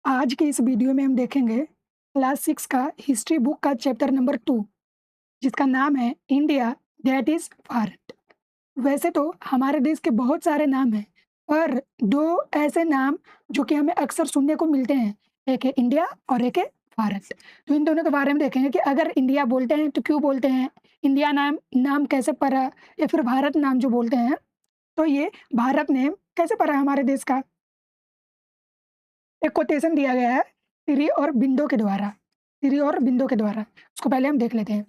आज की इस वीडियो में हम देखेंगे क्लास 6 का हिस्ट्री बुक का चैप्टर नंबर 2 जिसका नाम है इंडिया दैट इज भारत। वैसे तो हमारे देश के बहुत सारे नाम हैं पर दो ऐसे नाम जो कि हमें अक्सर सुनने को मिलते हैं, एक है इंडिया और एक है भारत। तो इन दोनों के बारे में देखेंगे कि अगर इंडिया बोलते हैं तो क्यों बोलते हैं, इंडिया नाम नाम कैसे पड़ा, या फिर भारत नाम जो बोलते हैं तो ये भारत नेम कैसे पड़ा हमारे देश का। एक कोटेशन दिया गया है सिरी और बिंदो के द्वारा। उसको पहले हम देख लेते हैं।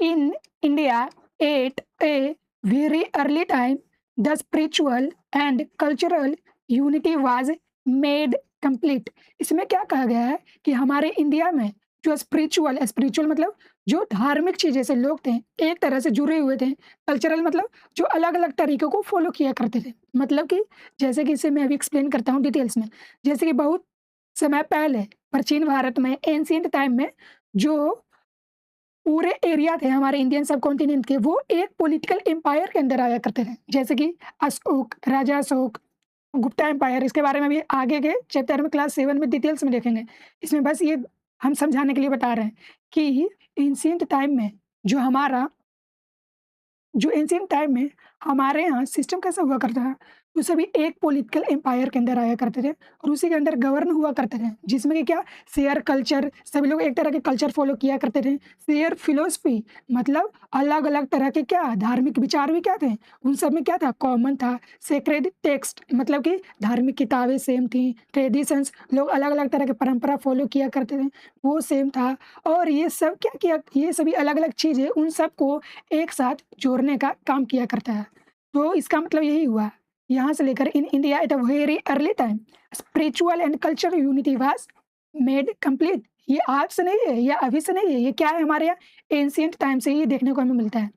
In India at a very early time the spiritual and cultural unity was made complete. इसमें क्या कहा गया है कि हमारे इंडिया में जो स्पिरिचुअल स्पिरिचुअल मतलब जो धार्मिक चीज़ें से लोग थे, एक तरह से जुड़े हुए थे। कल्चरल मतलब जो अलग अलग तरीकों को फॉलो किया करते थे। मतलब कि जैसे कि इसे मैं अभी एक्सप्लेन करता हूँ डिटेल्स में। जैसे कि बहुत समय पहले प्राचीन भारत में एंशिएंट टाइम में जो पूरे एरिया थे हमारे इंडियन सब कॉन्टिनेंट के, वो एक पॉलिटिकल एम्पायर के अंदर आया करते थे। जैसे कि अशोक, राजा अशोक, गुप्ता एम्पायर। इसके बारे में भी आगे के चैप्टर में क्लास 7 में डिटेल्स में देखेंगे। इसमें बस ये हम समझाने के लिए बता रहे हैं कि एंशिएंट टाइम में जो हमारा जो एंशिएंट टाइम में हमारे यहाँ सिस्टम कैसा हुआ करता था, तो सभी एक पॉलिटिकल एम्पायर के अंदर आया करते थे और उसी के अंदर गवर्न हुआ करते थे। जिसमें कि क्या शेयर कल्चर, सभी लोग एक तरह के कल्चर फॉलो किया करते थे। शेयर फिलोसफी मतलब अलग अलग तरह के क्या धार्मिक विचार भी क्या थे, उन सब में क्या था कॉमन था। सेक्रेड टेक्स्ट मतलब कि धार्मिक किताबें सेम थी। ट्रेडिशंस लोग अलग अलग तरह के परंपरा फॉलो किया करते थे, वो सेम था। और ये सब क्या किया, ये सभी अलग अलग चीज़ें उन सबको एक साथ जोड़ने का काम किया करता है। तो इसका मतलब यही हुआ, यहाँ से लेकर in India at a very early time spiritual and cultural unity was made complete. ये आज से नहीं है या अभी से नहीं है, ये क्या है हमारे यहाँ एंशिएंट टाइम से ही देखने को हमें मिलता है।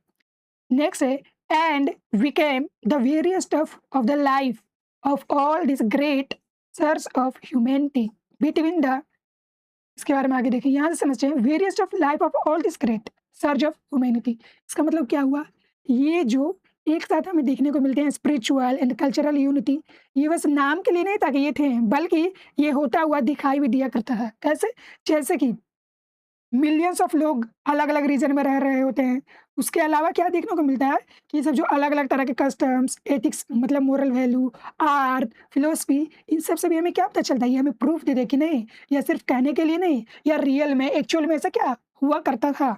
नेक्स्ट है and became the various stuff of the life of all this great search of humanity between the. इसके बारे में आगे देखिए, यहाँ से समझते हैं various of life of all this great search of humanity. इसका मतलब क्या हुआ, ये जो एक साथ हमें देखने को मिलते हैं स्पिरिचुअल एंड कल्चरल यूनिटी, ये बस नाम के लिए नहीं था कि ये थे, बल्कि ये होता हुआ दिखाई भी दिया करता है। कैसे, जैसे कि मिलियंस ऑफ लोग अलग अलग रीजन में रह रहे होते हैं। उसके अलावा क्या देखने को मिलता है कि ये सब जो अलग अलग तरह के कस्टम्स, एथिक्स मतलब मोरल वैल्यू, आर्ट, फिलोसफी, इन सब से भी हमें क्या पता चलता है, ये हमें प्रूफ दे दे कि नहीं, या सिर्फ कहने के लिए नहीं, या रियल में एक्चुअल में ऐसा क्या हुआ करता था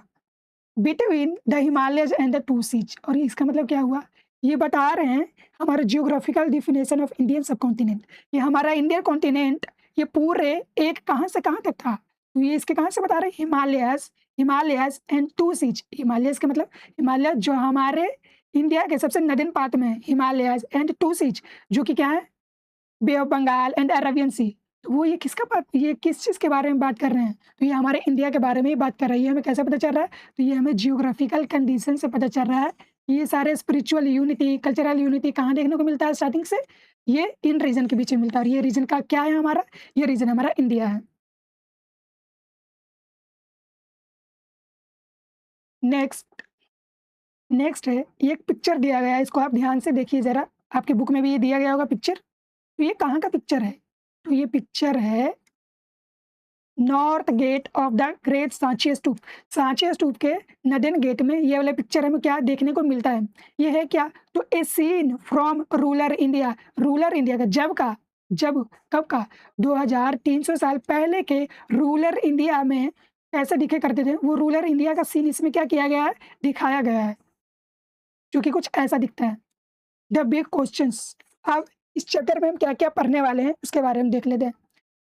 between the Himalayas and the two seas. और इसका मतलब क्या हुआ, ये बता रहे हैं हमारा जियोग्राफिकल डिफिनेशन ऑफ इंडियन सब कॉन्टिनेंट। ये हमारा इंडियन कॉन्टिनेंट ये पूरे एक कहाँ से कहाँ तक था, तो ये इसके कहाँ से बता रहे हैं, Himalayas, Himalayas and two seas. Himalayas का मतलब हिमालय जो हमारे इंडिया के सबसे नदीन पात में है, हिमालयस एंड टू सीज जो कि क्या है बे ऑफ बंगाल एंड अरेबियन सी। तो वो ये किसका बात, ये किस चीज़ के बारे में बात कर रहे हैं, तो ये हमारे इंडिया के बारे में ही बात कर रही है। हमें कैसे पता चल रहा है, तो ये हमें जियोग्राफिकल कंडीशन से पता चल रहा है कि ये सारे स्पिरिचुअल यूनिटी, कल्चरल यूनिटी कहाँ देखने को मिलता है स्टार्टिंग से, ये इन रीजन के बीच में मिलता है। और ये रीजन का क्या है हमारा, ये रीजन हमारा इंडिया है। नेक्स्ट नेक्स्ट है, ये एक पिक्चर दिया गया है, इसको आप ध्यान से देखिए ज़रा, आपके बुक में भी ये दिया गया होगा पिक्चर। तो ये कहाँ का पिक्चर है, तो ये पिक्चर है north gate of the great Sanchi stupa. Sanchi stupa के नदेन गेट में ये वाला पिक्चर हमें क्या देखने को मिलता है, ये है क्या, तो a scene from rural India. Rural India का जब कब का 2300 साल पहले के रूरल इंडिया में कैसे दिखे करते थे, वो रूरल इंडिया का सीन इसमें क्या किया गया है, दिखाया गया है, जो कि कुछ ऐसा दिखता है। The big questions. अब इस चैप्टर में हम क्या-क्या पढ़ने वाले हैं उसके बारे में देख लेते हैं।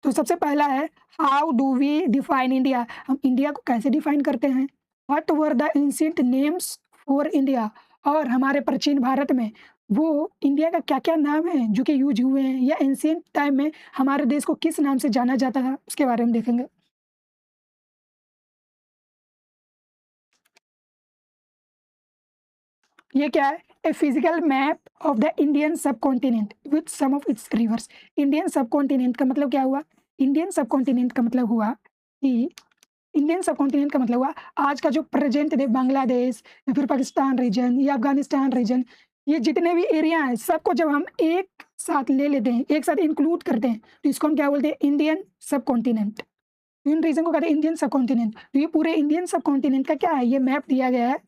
तो सबसे पहला है how do we define India. हम इंडिया को कैसे डिफाइन करते हैं। What were the ancient names for India. और हमारे प्राचीन भारत में वो इंडिया का क्या-क्या नाम है जो कि यूज़ हुए हैं, या एंशिएंट टाइम में हमारे देश को किस नाम से जाना जाता था, उसके बारे में देखेंगे। ये क्या है, a physical map of the Indian subcontinent with some of its rivers. Indian subcontinent का मतलब क्या हुआ, इंडियन सब कॉन्टिनेंट का मतलब हुआ कि इंडियन सब कॉन्टिनेंट का मतलब हुआ आज का जो प्रेजेंट बांग्लादेश या फिर पाकिस्तान रीजन या अफगानिस्तान रीजन, ये जितने भी एरिया हैं सबको जब हम एक साथ ले लेते हैं, एक साथ इंक्लूड करते हैं, तो इसको हम क्या बोलते हैं? इंडियन सब कॉन्टिनेंट। इन रीजन को कहते हैं इंडियन सब कॉन्टिनेंट। तो ये पूरे इंडियन सब कॉन्टिनेंट का क्या है? ये मैप दिया गया है,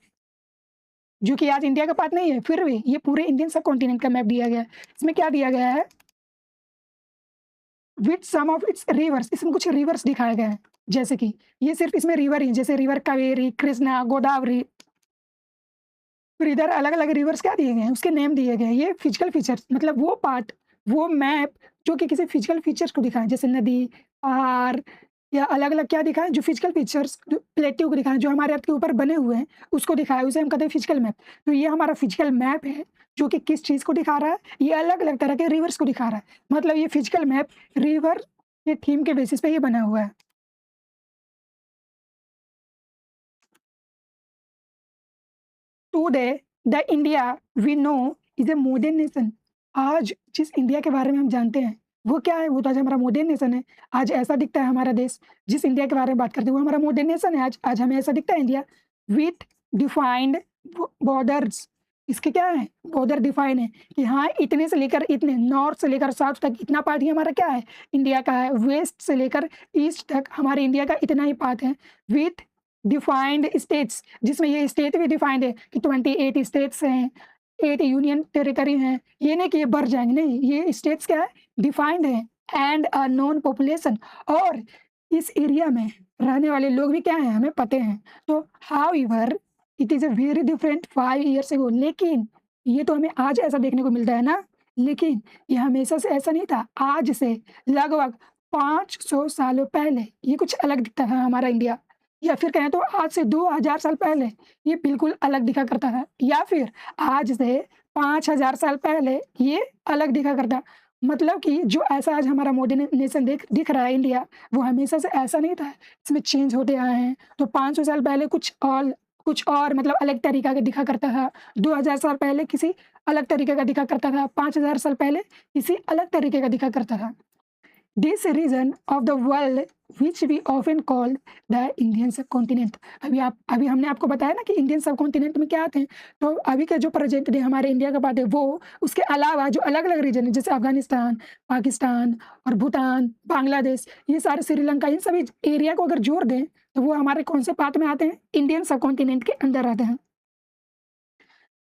जो कि आज इंडिया का पार्ट नहीं है, फिर भी ये पूरे इंडियन सब कॉन्टिनेंट का मैप दिया गया है। इसमें क्या दिया गया है? With some of its rivers, इसमें कुछ रिवर्स दिखाया गया है, जैसे कि ये सिर्फ इसमें रिवर ही, जैसे रिवर कावेरी, कृष्णा, गोदावरी। फिर इधर अलग अलग रिवर्स क्या दिए गए हैं, उसके नेम दिए गए हैं। ये फिजिकल फीचर्स, मतलब वो पार्ट, वो मैप जो कि किसी फिजिकल फीचर्स को दिखाए, जैसे नदी, पहाड़, या अलग अलग क्या दिखाए, जो फिजिकल फीचर्स जो प्लेट्यू को दिखाए, जो हमारे अर्थ के ऊपर बने हुए हैं, उसको दिखाए, उसे हम कहते हैं फिजिकल मैप। तो ये हमारा फिजिकल मैप है, जो कि किस चीज़ को दिखा रहा है? ये अलग अलग तरह के रिवर्स को दिखा रहा है। मतलब ये फिजिकल मैप रिवर के थीम के बेसिस पे ही बना हुआ है। Today the India we know is a modern nation. आज जिस इंडिया के बारे में हम जानते हैं, वो क्या है? वो तो आज हमारा मॉडर्न नेशन है। आज ऐसा दिखता है हमारा देश। जिस इंडिया के बारे में बात करते हैं वो हमारा मॉडर्न नेशन है। आज हमें ऐसा दिखता है इंडिया, विथ डिफाइंड बॉर्डर्स। इसके क्या है? बॉर्डर डिफाइन है कि हाँ, इतने से लेकर इतने, नॉर्थ से लेकर साउथ तक इतना पार्ट ही हमारा क्या है? इंडिया का है। वेस्ट से लेकर ईस्ट तक हमारे इंडिया का इतना ही पार्ट है, विथ डिफाइंड स्टेट्स, जिसमें ये स्टेट भी डिफाइंड है कि 28 स्टेट्स हैं, 8 यूनियन टेरिटरी हैं। ये नहीं कि ये बढ़ जाएंगे, नहीं, ये स्टेट्स क्या है? डिफाइंड है। एंड अ नोन पॉपुलेशन, और इस एरिया में रहने वाले लोग भी क्या हैं? हमें पते हैं। तो how ever it is a very different 5 years ago. लेकिन ये तो हमें आज ऐसा देखने को मिलता है ना, लेकिन ये हमेशा से ऐसा नहीं था। आज से लगभग 500 सालों पहले ये कुछ अलग दिखता था हमारा इंडिया, या फिर कहें तो आज से 2000 साल पहले ये बिल्कुल अलग दिखा करता था, या फिर आज से 5000 साल पहले ये अलग दिखा करता। मतलब कि जो ऐसा आज हमारा मॉडर्न नेशन दिख रहा है इंडिया, वो हमेशा से ऐसा नहीं था। इसमें चेंज होते आए हैं। तो 500 साल पहले कुछ और मतलब अलग तरीका का दिखा करता था। 2000 साल पहले किसी अलग तरीके का दिखा करता था। 5000 साल पहले किसी अलग तरीके का दिखा करता था। This region of the world which we often call the Indian subcontinent. अभी हमने आपको बताया ना कि इंडियन सब कॉन्टिनेंट में क्या आते हैं। तो अभी के जो प्रेजेंट डे हमारे इंडिया का बात है, वो उसके अलावा जो अलग अलग रीजन है, जैसे अफगानिस्तान, पाकिस्तान और भूटान, बांग्लादेश, ये सारे, श्रीलंका, इन सभी एरिया को अगर जोड़ दें तो वो हमारे कौन से पार्ट में आते हैं? इंडियन सब कॉन्टिनेंट के अंदर आते हैं।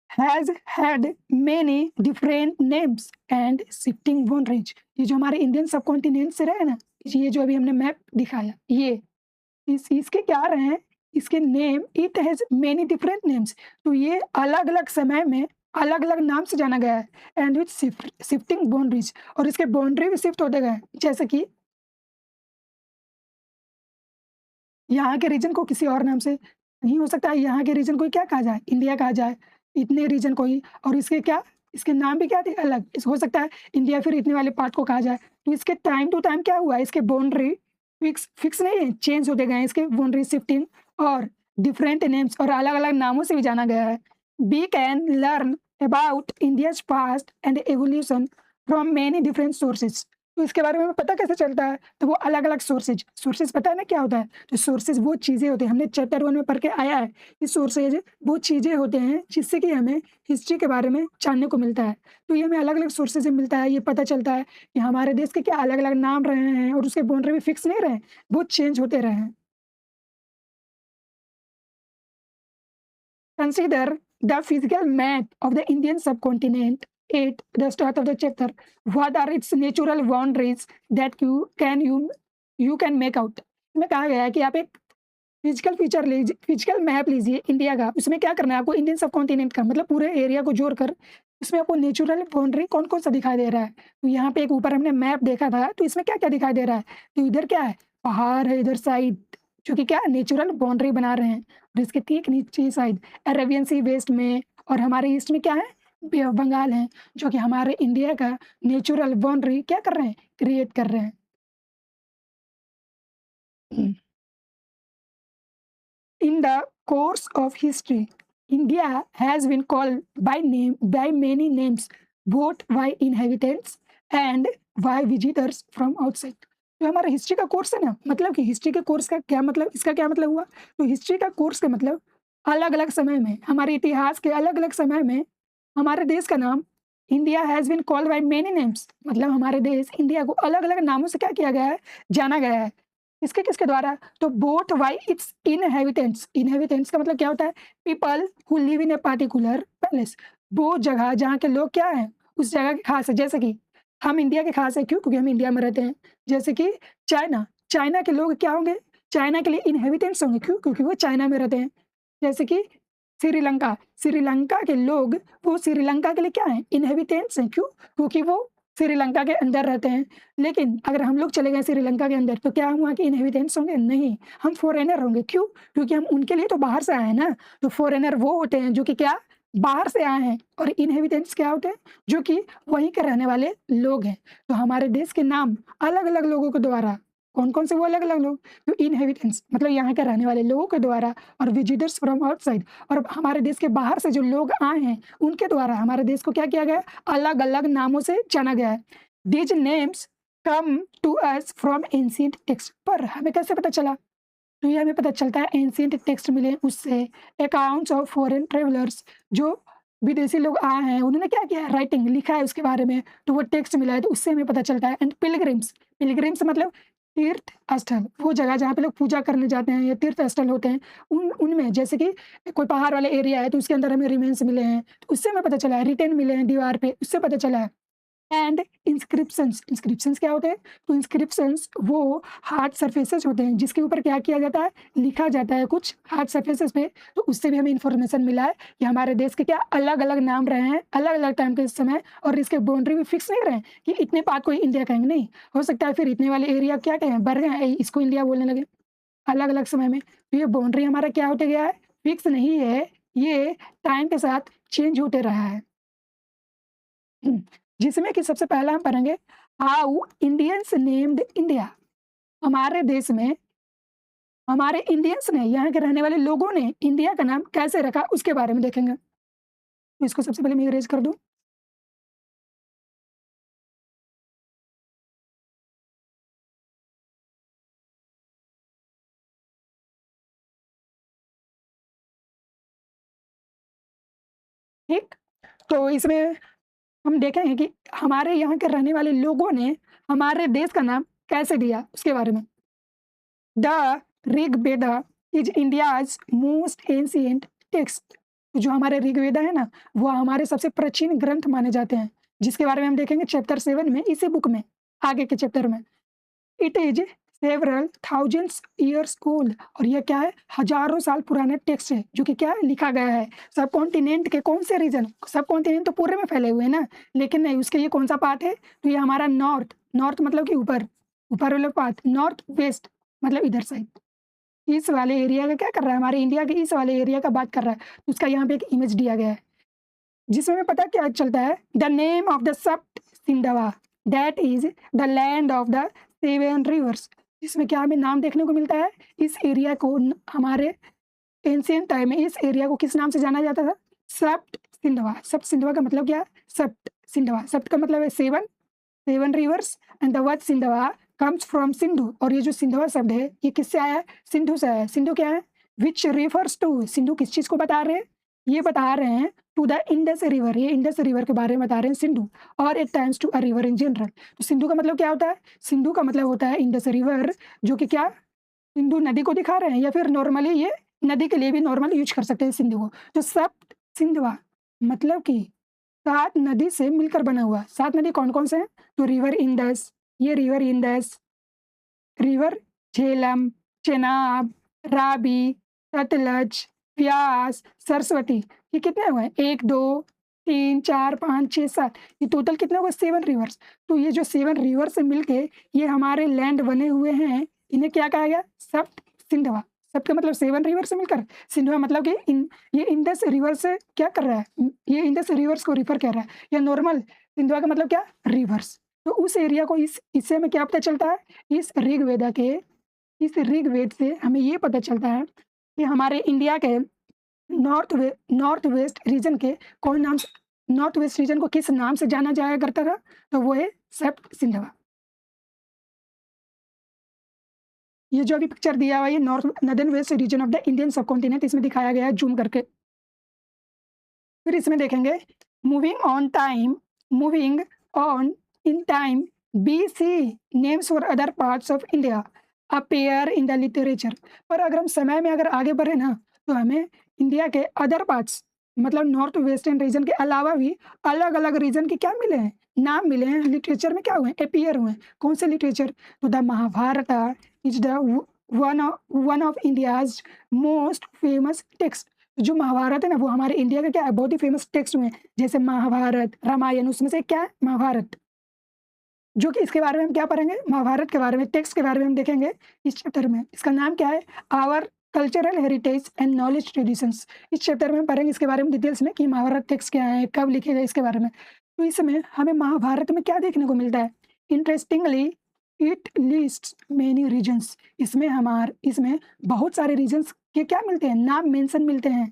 Has had many different names and shifting boundaries. ये जो हमारे इंडियन सब कॉन्टिनेंट से रहे ना, ये जो अभी हमने मैप दिखाया, ये इसके क्या रहे हैं? इसके name, it has many different names. तो ये अलग अलग समय में अलग अलग नाम से जाना गया है। एंड विथ शिफ्टिंग बाउंड्रीज, और इसके बाउंड्री भी शिफ्ट होते गए, जैसे कि यहाँ के रीजन को किसी और नाम से नहीं हो सकता है। यहाँ के रीजन को क्या कहा जाए? इंडिया कहा जाए, इतने रीजन को ही। और इसके क्या, इसके नाम भी क्या थे? अलग। इस हो सकता है इंडिया फिर इतने वाले पार्ट को कहा जाए। तो इसके टाइम टू टाइम क्या हुआ है? इसके बाउंड्री फिक्स नहीं है, चेंज होते गए हैं इसके बाउंड्री, शिफ्टिंग और डिफरेंट नेम्स, और अलग अलग नामों से भी जाना गया है। We can learn about India's past and evolution from many different sources. तो इसके बारे में पता कैसे चलता है? तो वो अलग अलग सोर्सेज पता है ना क्या होता है? तो सोर्सेज वो चीज़ें होती हैं, हमने चैप्टर 1 में पढ़ के आया है कि सोर्सेज वो चीज़ें होते हैं जिससे कि हमें हिस्ट्री के बारे में जानने को मिलता है। तो ये हमें अलग अलग सोर्सेज से मिलता है। ये पता चलता है कि हमारे देश के क्या अलग अलग नाम रहे हैं, और उसके बाउंड्री भी फिक्स नहीं रहे, वो चेंज होते रहे हैं। Consider the physical map of the Indian subcontinent at the start of the chapter. What are its natural boundaries that you can make out? में कहा गया है कि आप एक फिजिकल मैप लीजिए इंडिया का। उसमें क्या करना है आपको? इंडियन सब कॉन्टिनेंट का, मतलब पूरे एरिया को जोड़कर उसमें आपको नेचुरल बाउंड्री कौन कौन सा दिखाई दे रहा है। तो यहाँ पे एक ऊपर हमने मैप देखा था, तो इसमें क्या क्या दिखाई दे रहा है? तो इधर क्या है? पहाड़ है इधर साइड, जो कि क्या नेचुरल बाउंड्री बना रहे हैं। और इसके ठीक नीचे साइड अरेबियन सी वेस्ट में, और हमारे ईस्ट में क्या है? बे ऑफ बंगाल है, जो कि हमारे इंडिया का नेचुरल बाउंड्री क्या कर रहे हैं? क्रिएट कर रहे हैं। In the course of history, India has been called by many names, both by inhabitants and by visitors from outside. जो हमारा हिस्ट्री का कोर्स है ना, मतलब कि हिस्ट्री के कोर्स का क्या मतलब, इसका क्या मतलब हुआ? तो हिस्ट्री का कोर्स का मतलब अलग अलग समय में, हमारे इतिहास के अलग अलग समय में हमारे देश का नाम India has been called by many names, मतलब हमारे देश इंडिया को अलग-अलग नामों से क्या किया गया है, जाना गया है। किसके-किसके द्वारा? तो both bye it's inhabitants, inhabitants का मतलब क्या होता है? People who live in a particular place, वो जगह जहाँ के लोग क्या हैं, उस जगह के खास है। जैसे कि हम इंडिया के खास हैं, क्यों? क्योंकि हम इंडिया में रहते हैं। जैसे कि चाइना, चाइना के लोग क्या होंगे? चाइना के लिए इनहेबिटेंट्स होंगे, क्यों? क्योंकि वो चाइना में रहते हैं। जैसे कि श्रीलंका, श्रीलंका के लोग, वो श्रीलंका के लिए क्या हैं? इनहेबिटेंट्स हैं, क्यों? क्योंकि वो श्रीलंका के अंदर रहते हैं। लेकिन अगर हम लोग चले गए श्रीलंका के अंदर, तो क्या हम वहाँ के इनहेबिटेंट्स होंगे? नहीं, हम फॉरेनर होंगे, क्यों? क्योंकि हम उनके लिए तो बाहर से आए हैं ना, तो फॉरेनर वो होते हैं जो कि क्या? बाहर से आए हैं, और इनहेबिटेंट्स क्या होते हैं? जो कि वहीं के रहने वाले लोग हैं। तो हमारे देश के नाम अलग-अलग लोगों के द्वारा, कौन-कौन से वो अलग-अलग लोग? तो इनहेबिटेंट्स मतलब यहाँ के रहने वाले लोगों के द्वारा, और विजिटर्स फ्रॉम आउटसाइड, और हमारे देश के बाहर से जो लोग आए हैं, उनके द्वारा हमारे देश को क्या किया गया है? अलग-अलग नामों से जाना गया है। These names come to us from ancient text, पर हमें कैसे पता चला? तो ये हमें पता चलता है एंशिएंट टेक्स्ट मिले उससे, अकाउंट्स ऑफ फॉरेन ट्रैवलर्स, जो विदेशी लोग आए हैं उन्होंने क्या किया है? राइटिंग लिखा है उसके बारे में, तो वो टेक्स्ट मिला है, तो उससे हमें पता चलता है। एंड पिलग्रिम्स, पिलग्रिम्स मतलब तीर्थ स्थल, वो जगह जहाँ पे लोग पूजा करने जाते हैं या तीर्थ स्थल होते हैं, उनमें जैसे कि कोई पहाड़ वाला एरिया है, तो उसके अंदर हमें रिमेन्स मिले हैं, तो उससे हमें पता चला है। रिटेन मिले हैं दीवार पे, उससे पता चला है। एंड इंस्क्रिप्शंस, इंस्क्रिप्शंस क्या होते हैं? तो इंस्क्रिप्शंस वो हार्ड सरफेसेस होते हैं जिसके ऊपर क्या किया जाता है? लिखा जाता है कुछ हार्ड सरफेसेस पे, तो उससे भी हमें इन्फॉर्मेशन मिला है कि हमारे देश के क्या अलग-अलग नाम रहे हैं, अलग-अलग टाइम के समय, और इसके बाउंड्री भी फिक्स नहीं रहे हैं कि इतने पार्ट को ही इंडिया कहेंगे, नहीं। हो सकता है फिर इतने वाले एरिया क्या कहें, बढ़ गए, इसको इंडिया बोलने लगे अलग-अलग समय में। तो ये बाउंड्री हमारा क्या होते गया है? फिक्स नहीं है, ये टाइम के साथ चेंज होते रहा है। जिसमें कि सबसे पहला हम पढ़ेंगे हाउ इंडियंस नेम्ड इंडिया। हमारे देश में हमारे इंडियंस ने, यहाँ के रहने वाले लोगों ने इंडिया का नाम कैसे रखा उसके बारे में देखेंगे। तो इसको सबसे पहले मैं इरेज कर दूं। ठीक, तो इसमें हम देखेंगे कि हमारे यहाँ के रहने वाले लोगों ने हमारे देश का नाम कैसे दिया उसके बारे में। The Rigveda is India's most ancient text, जो हमारे ऋग्वेदा है ना, वो हमारे सबसे प्राचीन ग्रंथ माने जाते हैं, जिसके बारे में हम देखेंगे चैप्टर 7 में, इसी बुक में, आगे के चैप्टर में। It is several thousands years old, और यह क्या है? हजारों साल पुराना टेक्स्ट है, जो कि क्या है? लिखा गया है। सब कॉन्टिनेंट के कौन से रीजन? सब कॉन्टिनेंट तो पूरे में फैले हुए हैं ना, लेकिन नहीं, उसके ये कौन सा पार्ट है? तो ये हमारा नॉर्थ, नॉर्थ मतलब कि ऊपर, ऊपर वाला पार्ट, नॉर्थ वेस्ट मतलब इधर साइड, इस वाले एरिया का क्या कर रहा है? हमारे इंडिया के इस वाले एरिया का बात कर रहा है। तो उसका यहाँ पे एक इमेज दिया गया है, जिसमें हमें पता क्या चलता है? द नेम ऑफ द सप्त Sendhwa, that is the land of the seven reverse. इसमें क्या हमें नाम देखने को मिलता है? इस एरिया को हमारे एंशिएंट टाइम में इस एरिया को किस नाम से जाना जाता था? सप्त सिंधवा। सप्त सिंधवा का मतलब क्या है? सप्त सिंधवा, सप्त का मतलब है seven, seven reverse, and the word Sendhwa comes from Sindhu, और ये जो सिंधवा शब्द है ये किससे आया है? सिंधु से आया है। सिंधु क्या है? विच रेफर्स टू, सिंधु किस चीज को बता रहे हैं? ये बता रहे हैं टू द इंडस रिवर, ये इंडस रिवर के बारे में बता रहे हैं सिंधु, और at times to a river in general. तो सिंधु का मतलब क्या होता है? सिंधु का मतलब होता है इंडस रिवर, जो कि क्या सिंधु नदी को दिखा रहे हैं, या फिर नॉर्मली ये नदी के लिए भी नॉर्मल यूज कर सकते हैं सिंधु को। तो सप्त सिंधवा मतलब कि 7 नदी से मिलकर बना हुआ। 7 नदी कौन-कौन से हैं? तो रिवर इंडस, ये river Indus, river Jhelum, Chenab, Ravi, Sutlej, Beas, Saraswati, ये कितने हुए? 1, 2, 3, 4, 5, 6, 7, ये टोटल कितने हो गए? 7 रिवर्स। तो ये जो 7 रिवर से मिलके ये हमारे लैंड बने हुए हैं, इन्हें क्या कहा गया? सप्त सिंधवा। सप्त का मतलब 7 रिवर से मिलकर, सिंधवा मतलब कि ये इंडस रिवर से क्या कर रहा है? ये इंडस रिवर्स को रिफर कर रहा है, या नॉर्मल सिंधवा का मतलब क्या? रिवर्स। तो उस एरिया को इससे हमें क्या पता चलता है? इस ऋग्वेदा के, इस ऋग्वेद से हमें ये पता चलता है कि हमारे इंडिया के नॉर्थ वेस्ट रीजन के कौन नाम से, नॉर्थ वेस्ट रीजन को किस नाम से जाना जाया करता था? तो वो है सप्त सिंधवा। ये जो अभी पिक्चर दिया हुआ है, ये north northern west region of the Indian subcontinent, इसमें दिखाया गया है जूम करके। फिर इसमें देखेंगे moving on in time, BC names for other parts of India appear in the literature. पर अगर हम समय में अगर आगे बढ़े ना, तो हमें इंडिया के अदर पार्ट्स मतलब नॉर्थ वेस्टर्न रीजन के अलावा भी अलग अलग रीजन के क्या मिले हैं, नाम मिले हैं, लिटरेचर में क्या हुए हैं, अपियर हुए हैं। कौन से लिटरेचर? तो the Mahabharata is the one of India's most famous text. जो महाभारत है ना, वो हमारे इंडिया का क्या है, बहुत ही फेमस टेक्स्ट हुए हैं। जैसे महाभारत, रामायण, उसमें से क्या है, महाभारत। जो कि इसके बारे में हम क्या पढ़ेंगे, महाभारत के बारे में, टेक्स्ट के बारे में हम देखेंगे इस चैप्टर में। इसका नाम क्या है, our cultural heritage and knowledge traditions. इस चैप्टर में हम पढ़ेंगे इसके बारे में डिटेल्स में कि महाभारत टेक्स्ट क्या है, कब लिखे गए, इसके बारे में। तो इसमें हमें महाभारत में क्या देखने को मिलता है, interestingly it lists many regions. इसमें बहुत सारे रीजन्स के क्या मिलते हैं, नाम मेंशन मिलते हैं।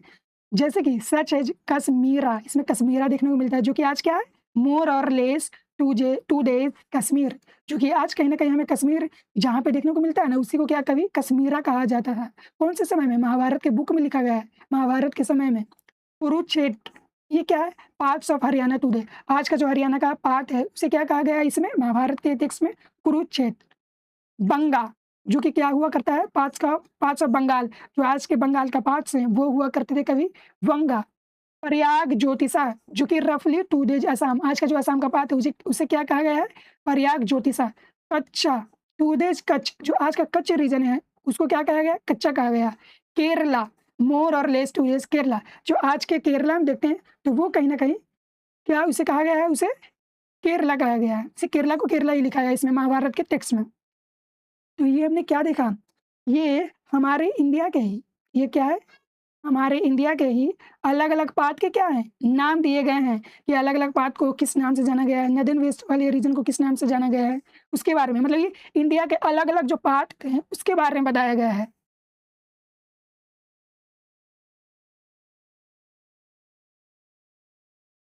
जैसे कि सच एज कश्मीरा, इसमें कश्मीरा देखने को मिलता है, जो कि आज क्या है, मोर और लेस टू डेज कश्मीर, जो कि आज कहीं ना कहीं हमें कश्मीर जहाँ पे देखने को मिलता है ना, उसी को क्या कभी कश्मीरा कहा जाता था। कौन से समय में, महाभारत के बुक में लिखा गया है, महाभारत के समय में। कुरुक्षेत्र, ये क्या है, पार्ट्स ऑफ हरियाणा टुडे, आज का जो हरियाणा का पार्ट है उसे क्या कहा गया है इसमें, महाभारत के टेक्स्ट में, कुरुक्षेत्र। बंगा, जो कि क्या हुआ करता है, पार्ट्स ऑफ बंगाल, जो आज के बंगाल का पार्ट्स हैं वो हुआ करते थे कभी वंगा। प्रयाग ज्योतिषा, जो कि रफली 2 डेज असम, आज का जो असम का पार्ट है उसे क्या कहा गया है, प्रयाग ज्योतिषा। कच्चा, 2 डेज कच्छ, जो आज का कच्छ रीजन है उसको क्या कहा गया, कच्चा कहा गया। केरला, मोर और लेस 2 डेज केरला, जो आज के केरला में देखते हैं तो वो कहीं ना कहीं क्या उसे कहा गया है, उसे केरला कहा गया है। इसे केरला को केरला ही लिखा गया है इसमें महाभारत के टेक्स्ट में। तो ये हमने क्या देखा, ये हमारे इंडिया के ही, ये क्या है, हमारे इंडिया के ही अलग अलग पार्ट के क्या हैं, नाम दिए गए हैं कि अलग अलग पार्ट को किस नाम से जाना गया है, नॉर्दर्न वेस्ट वाले रीजन को किस नाम से जाना गया है, उसके बारे में, मतलब ये इंडिया के अलग अलग जो पार्ट हैं उसके बारे में बताया गया है।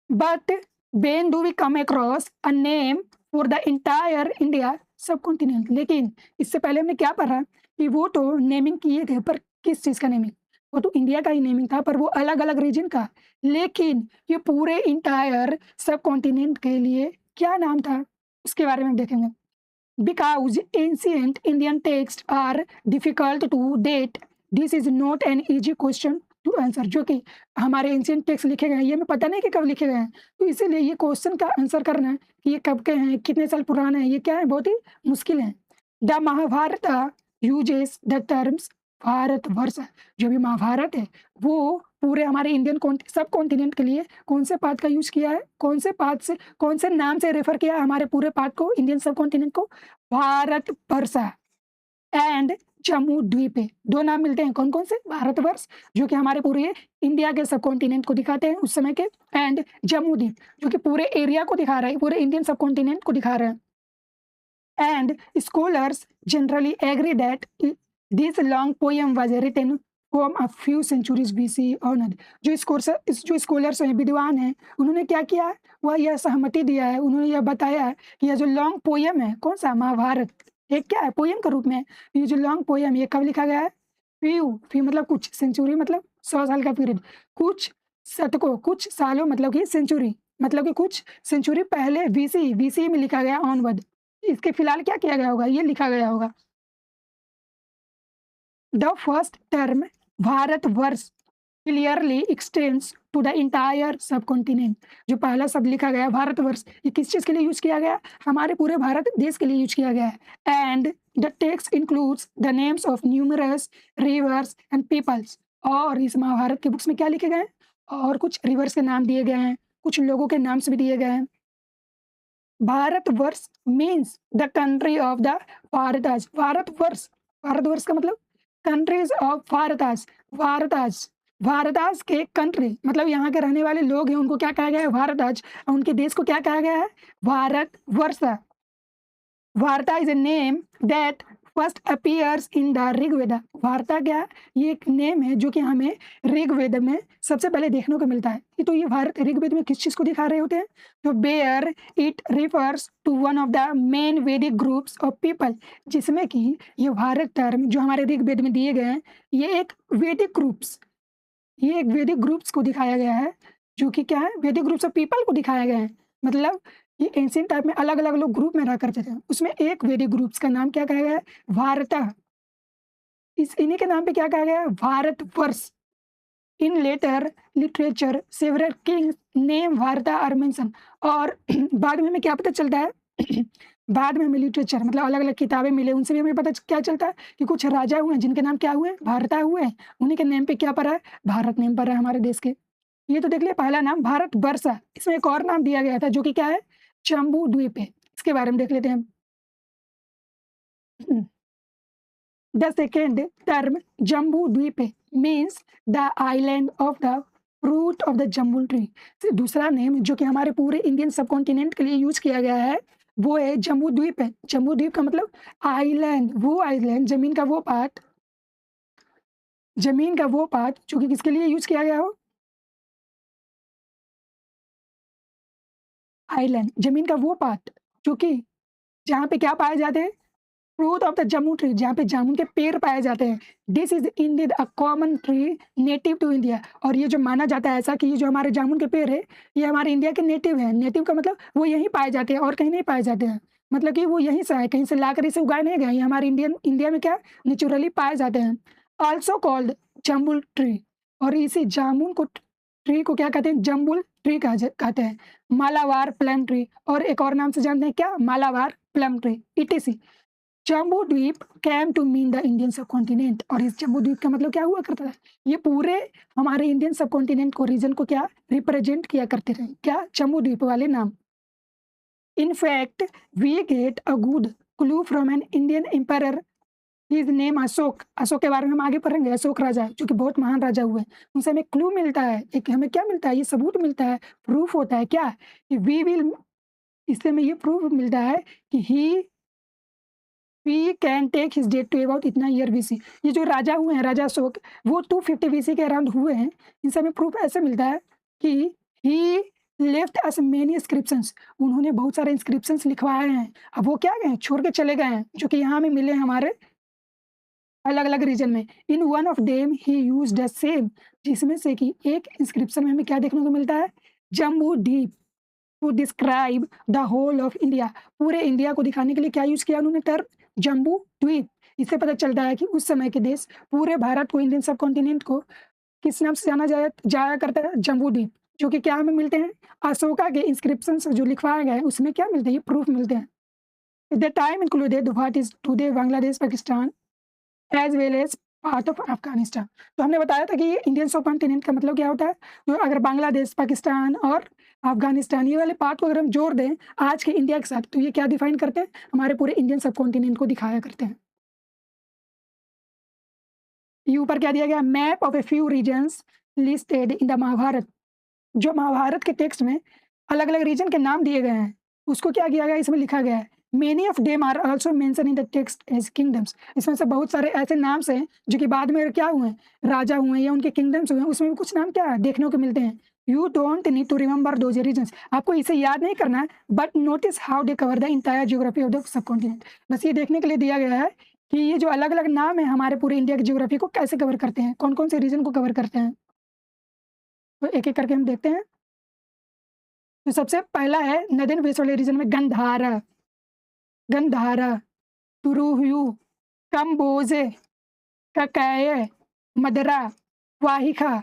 But when do we come across a name for the entire India subcontinent? लेकिन इससे पहले हमने क्या पढ़ा कि वो तो नेमिंग किए थे, पर किस चीज़ का नेमिंग, वो तो इंडिया का ही नेमिंग था, पर वो अलग अलग रीजन का। लेकिन ये पूरे इंटायर सब कॉन्टिनेंट के लिए क्या नाम था, उसके बारे में हम देखेंगे। Because ancient Indian text are difficult to date, this is not an easy question to answer. जो कि हमारे एंशियंट टेक्स्ट लिखे गए हैं, ये हमें पता नहीं कि कब लिखे गए हैं, तो इसीलिए ये क्वेश्चन का आंसर करना कि ये कब के हैं, कितने साल पुराने हैं, ये क्या है, बहुत ही मुश्किल है। The Mahabharata uses the terms Bharatvarsha, जो भी महाभारत है वो पूरे हमारे इंडियन सब कॉन्टिनेंट के लिए कौन से पार्ट का यूज किया है, कौन से पार्ट से, कौन से नाम से रेफर किया है हमारे पूरे पार्ट को, इंडियन सब कॉन्टिनेंट को, भारतवर्ष एंड जम्मू द्वीप है। 2 नाम मिलते हैं, कौन कौन से, भारतवर्ष जो कि हमारे पूरे इंडिया के सब कॉन्टिनेंट को दिखाते हैं उस समय के, एंड जम्मू द्वीप जो कि पूरे एरिया को दिखा रहा है, पूरे इंडियन सब कॉन्टिनेंट को दिखा रहे हैं। And scholars generally agree that this long poem was written from a few centuries BC onward. जो स्कॉलर्स हैं, विद्वान हैं, उन्होंने क्या किया, वह यह सहमति दिया है, उन्होंने यह बताया है कि यह जो लॉन्ग पोएम है, कौन सा, महाभारत, एक क्या है, पोएम के रूप में। ये जो लॉन्ग पोएम ये कब लिखा गया है, फ्यू मतलब कुछ, सेंचुरी मतलब 100 साल का पीरियड, कुछ शतकों, कुछ सालों मतलब कि सेंचुरी, मतलब कि कुछ सेंचुरी पहले बीसी में लिखा गया ऑनवर्ड। इसके फिलहाल क्या किया गया होगा, ये लिखा गया होगा। The first term Bharatvarsha clearly extends to the entire subcontinent. जो पहला शब्द लिखा गया भारतवर्ष, ये किस चीज़ के लिए यूज किया गया, हमारे पूरे भारत देश के लिए यूज किया गया है। And the text includes the names of numerous rivers and peoples. और इस महाभारत के बुक्स में क्या लिखे गए हैं, और कुछ रिवर्स के नाम दिए गए हैं, कुछ लोगों के नाम्स भी दिए गए हैं। Bharatvarsha means the country of the Bharatas. Bharatvarsha का मतलब कंट्रीज ऑफ भारताज के कंट्री, मतलब यहाँ के रहने वाले लोग हैं उनको क्या कहा गया है, भारताज, और उनके देश को क्या कहा गया है, Bharatvarsha. Bharata is a name that first appears in the Rigveda. Bharata क्या, ये एक नेम है जो कि हमें ऋग्वेद में सबसे पहले देखने को मिलता है। तो ये भारत ऋग्वेद में किस चीज़ को दिखा रहे होते हैं, तो bear it refers to one of the main Vedic groups of people, जिसमें कि ये भारत टर्म जो हमारे ऋग्वेद में दिए गए हैं, ये एक वैदिक ग्रुप्स को दिखाया गया है, जो कि क्या है, वैदिक ग्रुप्स ऑफ पीपल को दिखाया गया है। मतलब ये एंशिएंट टाइम में अलग-अलग लोग ग्रुप में रहा करते थे। उसमें एक वैदिक ग्रुप्स का नाम क्या कहा गया है? भारतः। इस इन्हीं के नाम पे क्या कहा गया है? Bharatvarsha. In later literature several kings name Bharata are mention. और बाद में हमें क्या पता चलता है? बाद में हमें लिटरेचर मतलब अलग-अलग किताबें मिले, उनसे भी हमें पता क्या चलता है कि कुछ राजा हुए हैं जिनके नाम क्या हुए? भारता हुए हैं। उन्हीं के नेम पे क्या पड़ा है? भारत नेम पड़ा है हमारे देश के। ये तो देख लिया पहला नाम भारतवर्ष है। इसमें एक और नाम दिया गया था जो कि क्या है? जम्बू द्वीप है। इसके बारे में देख लेते हैं हम। The second term Jambu Dweep means the island of the fruit of the jambu tree. दूसरा नेम जो कि हमारे पूरे इंडियन सब कॉन्टिनेंट के लिए यूज किया गया है वो है जम्बू द्वीप है। जम्बू द्वीप का मतलब आइलैंड, वो आइलैंड, जमीन का वो पार्ट जो कि किसके लिए यूज किया गया हो? आइलैंड, जमीन का वो पार्ट जो कि जहाँ पे क्या पाए जाते हैं? Fruit of the jambu tree, जहाँ पे जामुन के पेड़ पाए जाते हैं। This is indeed a common tree native to India. और ये जो माना जाता है ऐसा कि ये जो हमारे जामुन के पेड़ है ये हमारे इंडिया के नेटिव है। नेटिव का मतलब वो यहीं पाए जाते हैं और कहीं नहीं पाए जाते हैं। मतलब कि वो यहीं से आए, कहीं से लाकर इसे उगाए नहीं गए। ये हमारे इंडिया में क्या नेचुरली पाए जाते हैं। Also called jambul tree. और इसी जामुन को ट्री को क्या कहते हैं? जम्बुल ट्री कहते हैं। मालाबार प्लम ट्री, और एक और नाम से जानते हैं क्या? Malabar plum tree etc. Jambudvipa came to mean the Indian subcontinent. और इस जम्बू द्वीप का मतलब क्या हुआ करता है? ये पूरे हमारे इंडियन सब कॉन्टिनेंट को, रीजन को क्या रिप्रेजेंट किया करते रहे? क्या? जम्बू द्वीप वाले नाम। In fact we get a good clue from an Indian empire his name Ashoka. Ashoka के बारे में हम आगे पढ़ेंगे। अशोक राजा जो कि बहुत महान राजा हुए, उनसे हमें क्लू मिलता है। एक हमें क्या मिलता है? ये सबूत मिलता है, प्रूफ होता है क्या कि वी विल, इससे हमें ये प्रूफ मिलता है कि ही we can take his date to about इतना ईयर बीसी। ये जो राजा हुए हैं, राजा अशोक, वो 250 बीसी के अराउंड हुए हैं। इनसे हमें प्रूफ ऐसे मिलता है कि ही लेफ्ट अस मेनी इंस्क्रिप्शंस। उन्होंने बहुत सारे इंस्क्रिप्शंस लिखवाए हैं। अब वो क्या गए? छोड़ के चले गए हैं, जो कि यहाँ में मिले हैं हमारे अलग-अलग रीजन में। In one of them he used the same, जिसमें से कि एक इंस्क्रिप्शन में हमें क्या देखने को मिलता है? Jambu Dvipa to describe the whole of India. पूरे इंडिया को दिखाने के लिए क्या यूज़ किया उन्होंने टर्म? जम्बू द्वीप। इससे पता चलता है कि उस समय के देश पूरे भारत को, इंडियन सब कॉन्टिनेंट को किस नाम से जाना जाया जाया करता है? जम्बू द्वीप। जो कि क्या हमें मिलते हैं? अशोका के इंस्क्रिप्शन से जो लिखवाया गया है उसमें क्या मिलते हैं? ये प्रूफ मिलते हैं। At the time included what is today Bangladesh, Pakistan as well as part of Afghanistan. तो हमने बताया था कि ये इंडियन सब कॉन्टिनेंट का मतलब क्या होता है? तो अगर बांग्लादेश, पाकिस्तान और अफगानिस्तान ये वाले पार्ट को अगर हम जोड़ दें आज के इंडिया के साथ, तो ये क्या डिफाइन करते हैं? हमारे पूरे इंडियन सब कॉन्टिनेंट को दिखाया करते हैं। ये ऊपर क्या दिया गया? Map of a few regions listed in the Mahabharata. जो महाभारत के टेक्स्ट में अलग-अलग रीजन के नाम दिए गए हैं, उसको क्या किया गया? इसमें लिखा गया है। Many of them are also mention in the text as kingdoms. इसमें से बहुत सारे ऐसे नाम्स हैं जो कि बाद में क्या हुए? राजा हुए या उनके किंगडम्स हुए, उसमें भी कुछ नाम क्या है? देखने को मिलते हैं। You don't need to remember those regions. आपको इसे याद नहीं करना है, but notice how they cover the entire geography of the subcontinent. बस ये देखने के लिए दिया गया है कि ये जो अलग-अलग नाम है हमारे पूरे इंडिया की जियोग्राफी को कैसे कवर करते हैं, कौन-कौन से रीजन को कवर करते हैं। तो एक-एक करके हम देखते हैं। तो सबसे पहला है नदीन वेस्ट वाले रीजन में गंधारा, गंधारा, तुरुहु, कंबोजे, ककाय, मदरा, वाहिका,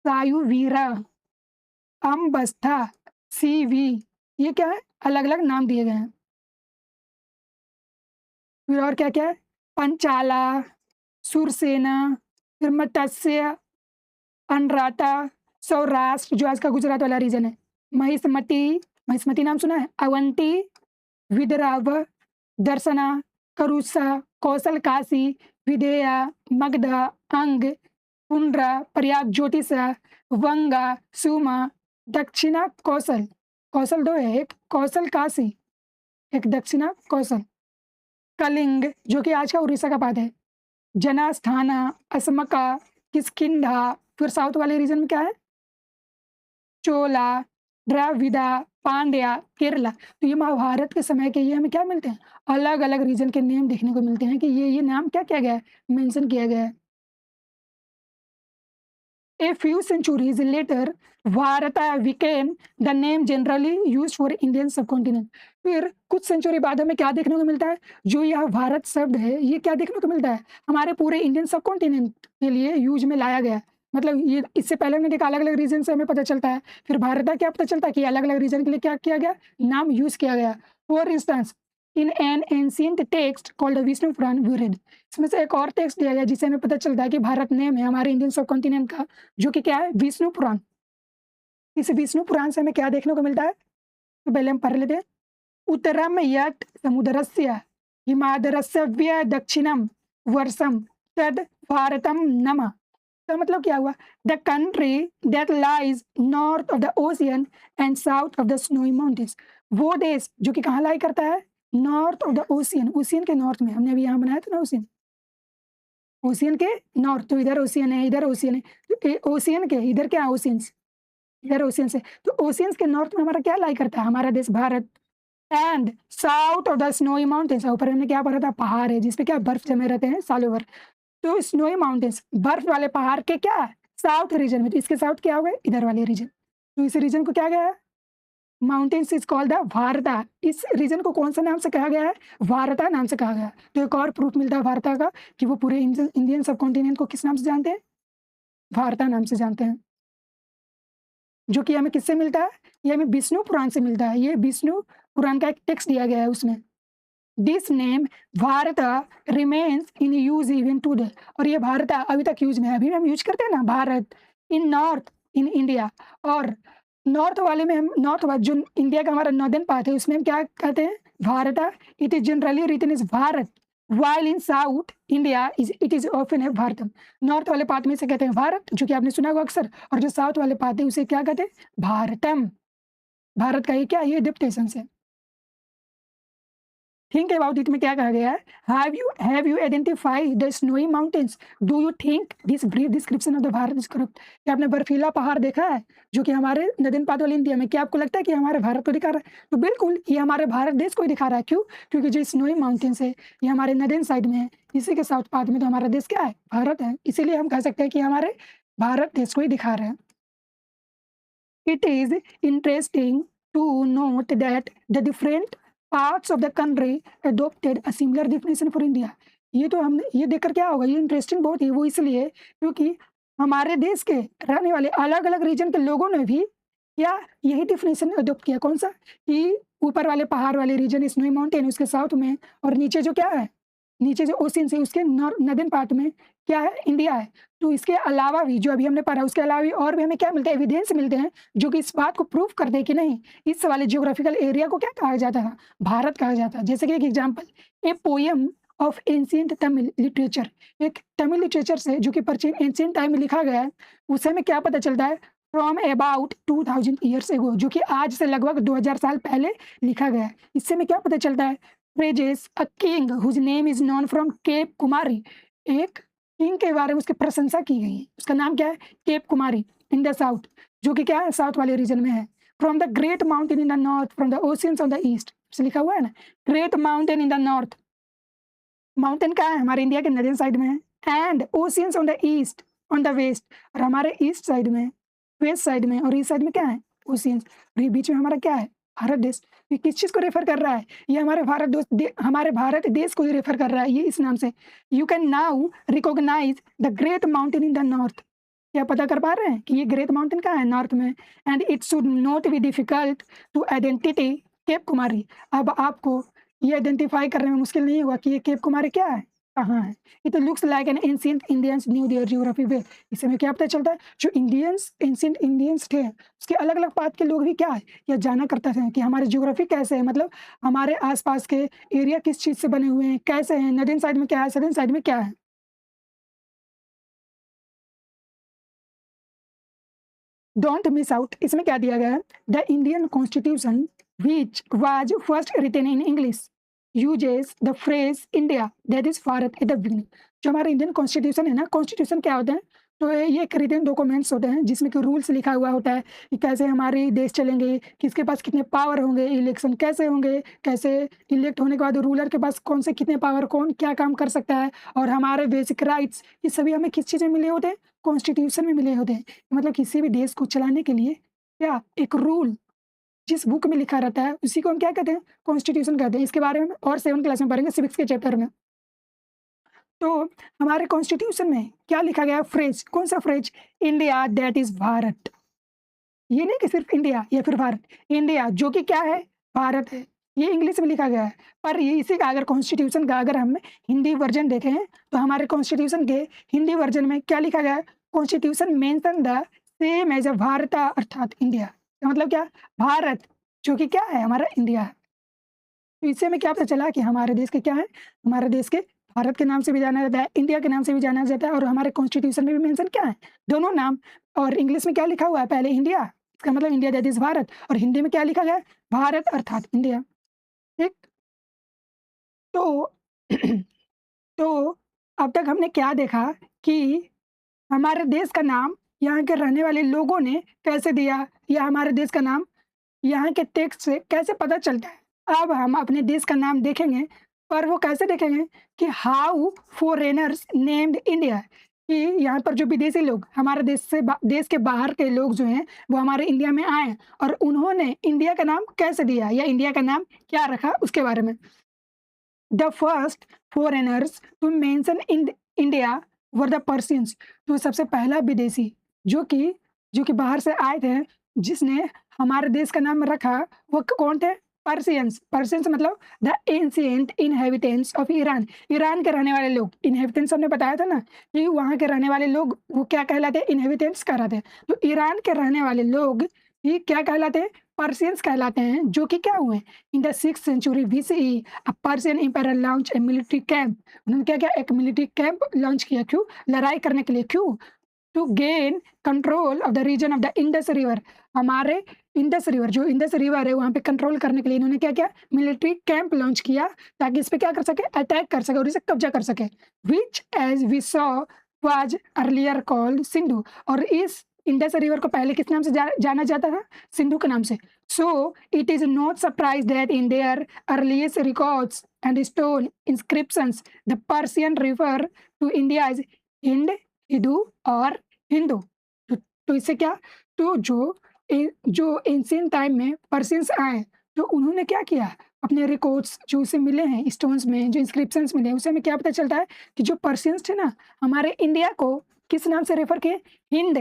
सायुवीरा, अम्बस्था, सीवी। ये क्या है? अलग-अलग नाम दिए गए हैं। फिर और क्या-क्या है? पंचाला, सुरसेना, फिर मत्स्य, अनराटा, सौराष्ट्र जो आज का गुजरात वाला रीजन है, महिष्मती, महिष्मती नाम सुना है? अवंती, विदर्भ, दर्शना, करुषा, कौशल काशी, विदेया, मगधा, अंग, पुंड्रा, पर्याप्त ज्योतिषा, वंगा, सुमा, दक्षिणा कौशल। कौशल दो है, एक कौशल काशी, एक दक्षिणा कौशल। कलिंग जो कि आज का उड़ीसा का पार्ट है, जनास्थाना, असमका, किष्किंधा। फिर साउथ वाले रीजन में क्या है? चोला, द्रविड़ा, पांड्या, केरला। तो ये महाभारत के समय के ये हमें क्या मिलते हैं? अलग-अलग रीजन के नेम देखने को मिलते हैं कि ये नाम क्या किया गया है? मेंशन किया गया है। A few centuries later, Bharata became the name generally used for Indian subcontinent. फिर कुछ सेंचुरी बाद हमें क्या देखने को मिलता है, जो यह भारत शब्द है ये क्या देखने को मिलता है, हमारे पूरे इंडियन सबकॉन्टिनेंट के लिए यूज में लाया गया। मतलब ये इससे पहले हमने देखा अलग अलग रीजन से हमें पता चलता है, फिर भारत क्या पता चलता है कि अलग अलग रीजन के लिए क्या किया गया, नाम यूज किया गया। For instance in an ancient text called Vishnu Purana we read, इसमें से एक और टेक्स्ट दिया गया जिससे हमें पता चलता है कि भारत नेम है हमारे इंडियन सब कॉन्टिनेंट का, जो कि क्या है, विष्णु पुराण। इस विष्णु पुराण से हमें क्या देखने को मिलता है, तो पहले हम पढ़ लेते हैं। उत्तरम यत् समुद्रस्य हिमाद्रस्य व्य दक्षिणम वर्षम तद भारतम नमः। तो मतलब क्या हुआ, the country that lies north of the ocean and south of the snowy mountains, वो देश जो कि कहाँ लाई करता है, north of the ocean, ocean के नॉर्थ में, हमने अभी यहाँ बनाया था ना ओशियन, ओशियन के नॉर्थ, तो इधर ओशियन है इधर ओशियन है, तो ओशियन के इधर क्या है, ओशियंस, इधर ओशियंस है, तो ओशियंस के नॉर्थ में हमारा क्या लाई करता है, हमारा देश Bharat. And south of the snowy mountains, ऊपर हमने क्या पढ़ा था, पहाड़ है जिसपे क्या बर्फ जमे रहते हैं सालों भर, तो स्नोई माउंटेन्स बर्फ वाले पहाड़ के क्या है, साउथ रीजन में, तो इसके साउथ क्या हो गए, इधर वाले रीजन, तो इस रीजन को क्या गया है, माउंटेन्स इज कॉल्ड द भारता। इस रीजन को कौन सा नाम से कहा गया है, भारता नाम से कहा गया है। तो एक और प्रूफ मिलता है भारता का कि वो पूरे इंडियन सब कॉन्टिनेंट को किस नाम से जानते हैं, भारता नाम से जानते हैं, जो कि हमें किससे मिलता है, ये हमें विष्णु पुराण से मिलता है। ये विष्णु पुराण का एक टेक्स्ट दिया गया है उसमें। This name Bharat remains in use even today, और ये भारत अभी तक यूज में है, अभी हम यूज करते हैं ना भारत, इन नॉर्थ इन इंडिया, और नॉर्थ वाले में हम नॉर्थ जो इंडिया का हमारा नॉर्दर्न पार्ट है उसमें हम क्या कहते हैं, Bharat. It is generally written is Bharat, while in south India is it is often है भारतम। नॉर्थ वाले पार्ट में से कहते हैं भारत, जो कि आपने सुना होगा अक्सर, और जो साउथ वाले पार्ट है उसे क्या कहते हैं, भारतम। भारत का ये क्या, ये डिप्टेशन है। थिंक अबाउट इट में क्या कहा गया है, have you identify the snowy mountains, do you think this brief description of the Bharat is correct. क्या आपने बर्फीला पहाड़ देखा है जो कि हमारे नदीन पात वाले इंडिया में, क्या आपको लगता है कि हमारे भारत को दिखा रहा है, तो बिल्कुल ये हमारे भारत देश को ही दिखा रहा है। क्यों, क्योंकि जो स्नोई माउंटेन्स है ये हमारे नदीन साइड में है, इसी के साउथ पार्ट में तो हमारा देश क्या है, भारत है, इसीलिए हम कह सकते हैं कि हमारे भारत देश को ही दिखा रहे हैं। It is interesting to note that the different parts of the country adopted a similar definition for India. ये तो हमने ये देखकर क्या होगा, ये इंटरेस्टिंग बहुत है, वो इसलिए क्योंकि हमारे देश के रहने वाले अलग अलग रीजन के लोगों ने भी क्या यही डेफिनेशन अडोप्ट किया, कौन सा, कि ऊपर वाले पहाड़ वाले रीजन स्नोई माउंटेन उसके साउथ में, और नीचे जो क्या है, नीचे जो ओशियन से उसके नॉर्दर्न पार्ट में क्या है, इंडिया है। तो इसके अलावा भी जो अभी हमने पढ़ा उसके अलावा भी और भी हमें क्या मिलता है, एविडेंस मिलते हैं जो कि इस बात को प्रूव कर दे कि नहीं इस वाले जियोग्राफिकल एरिया को क्या कहा जाता था, भारत कहा जाता है। जैसे कि एक example, a poem of ancient Tamil literature, एक तमिल लिटरेचर से जो कि प्राचीन एंशियंट टाइम में लिखा गया है, उससे हमें क्या पता चलता है, फ्रॉम अबाउट 2000 ईयर्स एगो, जो कि आज से लगभग 2000 साल पहले लिखा गया है। इससे हमें क्या पता चलता है, praises a king whose name is known from cape Kumari, एक किंग के बारे में उसकी प्रशंसा की गई है, उसका नाम क्या है, cape Kumari in the south, जो कि क्या है, साउथ वाले रीजन में है। From the great mountain in the north, from the oceans on the east, लिखा हुआ है ना, great mountain in the north, mountain क्या है, हमारे इंडिया के नदीन साइड में है, and oceans on the east on the west, और हमारे ईस्ट साइड में, वेस्ट साइड में, और ईस्ट साइड में क्या है, ओशियंस, और ये बीच में हमारा क्या है, भारत देश। ये किस चीज़ को रेफर कर रहा है, ये हमारे हमारे भारत देश को ही रेफर कर रहा है ये इस नाम से। You can now recognise the great mountain in the north, क्या पता कर पा रहे हैं कि ये ग्रेट माउंटेन कहाँ है, नॉर्थ में, and it should not be difficult to identity cape Kumari. अब आपको ये आइडेंटिफाई करने में मुश्किल नहीं हुआ कि ये केप कुमारी क्या है, कहाँ है। It looks like an ancient Indians knew their geography way, इससे हमें क्या पता चलता है, जो इंडियंस एंशिएंट इंडियंस थे उसके अलग अलग पार्ट के लोग भी क्या है, यह जाना करते थे कि हमारी जियोग्राफी कैसे है, मतलब हमारे आसपास के एरिया किस चीज़ से बने हुए हैं, कैसे हैं, नदीन साइड में क्या है, सदर्न साइड में क्या है। डोंट मिस आउट, इसमें क्या दिया गया है, the Indian constitution which was first written in English uses the phrase India that is Bharat at the beginning. जो हमारा इंडियन कॉन्स्टिट्यूशन है ना, कॉन्स्टिट्यूशन क्या होता है, तो ये एक रिटन डॉक्यूमेंट्स होते हैं जिसमें कि रूल्स लिखा हुआ होता है कि कैसे हमारे देश चलेंगे, किसके पास कितने पावर होंगे, इलेक्शन कैसे होंगे, कैसे इलेक्ट होने के बाद रूलर के पास कौन से कितने पावर, कौन क्या काम कर सकता है, और हमारे बेसिक राइट्स, ये सभी हमें किस चीज़ में मिले होते हैं, कॉन्स्टिट्यूशन में मिले होते हैं। मतलब किसी भी देश को चलाने के लिए क्या एक रूल जिस बुक में लिखा रहता है उसी को हम क्या कहते हैं, कॉन्स्टिट्यूशन कहते हैं। इसके बारे में और 7 क्लास में पढ़ेंगे, सिविक्स के चैप्टर में। तो हमारे कॉन्स्टिट्यूशन में क्या लिखा गया है, फ्रेज, कौन सा phrase, India that is Bharat. ये नहीं कि सिर्फ इंडिया या फिर भारत, इंडिया जो कि क्या है, भारत है। ये इंग्लिश में लिखा गया है, पर ये इसी का अगर कॉन्स्टिट्यूशन का अगर हम हिंदी वर्जन देखें तो हमारे कॉन्स्टिट्यूशन के हिंदी वर्जन में क्या लिखा गया है, constitution mention the same as a Bharat अर्थात इंडिया। तो मतलब क्या, भारत जो कि क्या है, हमारा इंडिया है। तो इससे हमें क्या पता चला कि हमारे देश के क्या है, हमारे देश के भारत के नाम से भी जाना जाता है, इंडिया के नाम से भी जाना जाता है, और हमारे कॉन्स्टिट्यूशन में भी मेंशन क्या है, दोनों नाम। और इंग्लिश में क्या लिखा हुआ है, पहले इंडिया, इसका मतलब इंडिया दैट इज भारत, और हिंदी में क्या लिखा गया है, भारत अर्थात इंडिया। ठीक। तो तो अब तक हमने क्या देखा कि हमारे देश का नाम यहाँ के रहने वाले लोगों ने कैसे दिया, या हमारे देश का नाम यहाँ के टेक्स्ट से कैसे पता चलता है। अब हम अपने देश का नाम देखेंगे, पर वो कैसे देखेंगे कि हाउ फॉरेनर्स नेम्ड इंडिया, कि यहाँ पर जो विदेशी लोग हमारे देश से देश के बाहर के लोग जो हैं वो हमारे इंडिया में आए और उन्होंने इंडिया का नाम कैसे दिया या इंडिया का नाम क्या रखा उसके बारे में। The first foreigners to mention in India were the Persians. तो सबसे पहला विदेशी जो कि बाहर से आए थे जिसने हमारे देश का नाम रखा, वो कौन थे, पर्सियंस। पर्सियंस मतलब the ancient inhabitants of Iran, Iran के रहने वाले लोग। इनहेबिटेंट्स हमने बताया था ना कि वहाँ के रहने वाले लोग वो क्या कहलाते हैं, इनहेबिटेंट्स कहलाते हैं। तो ईरान के रहने वाले लोग ये क्या कहलाते हैं, पर्सियंस कहलाते हैं, जो कि क्या हुए in the 6th century BCE a Persian empire launch a military camp. उन्होंने क्या किया, एक मिलिट्री कैंप लॉन्च किया, क्यों, लड़ाई करने के लिए, क्यों, to gain control of the region of the Indus river. हमारे इंडस रिवर, जो इंडस रिवर है वहाँ पे कंट्रोल करने के लिए इन्होंने क्या किया, मिलिट्री कैंप लॉन्च किया, ताकि इस पे क्या कर सके, अटैक कर सके और इसे कब्जा कर सके। Which as we saw was earlier called Sindhu. और इस इंडस रिवर को पहले किस नाम से जाना जाता था, सिंधु के नाम से। So it is not surprise that in their earliest records and stone inscriptions the Persian river to India is Hind, Hindu और हिंदू। तो इससे क्या, तो जो एंशिएंट टाइम में पर्शियंस आए तो उन्होंने क्या किया, अपने रिकॉर्ड्स जो उसे मिले हैं स्टोन्स में, जो इंस्क्रिप्शंस मिले हैं, उससे हमें क्या पता चलता है कि जो पर्शियंस थे ना, हमारे इंडिया को किस नाम से रेफर किए, हिंद,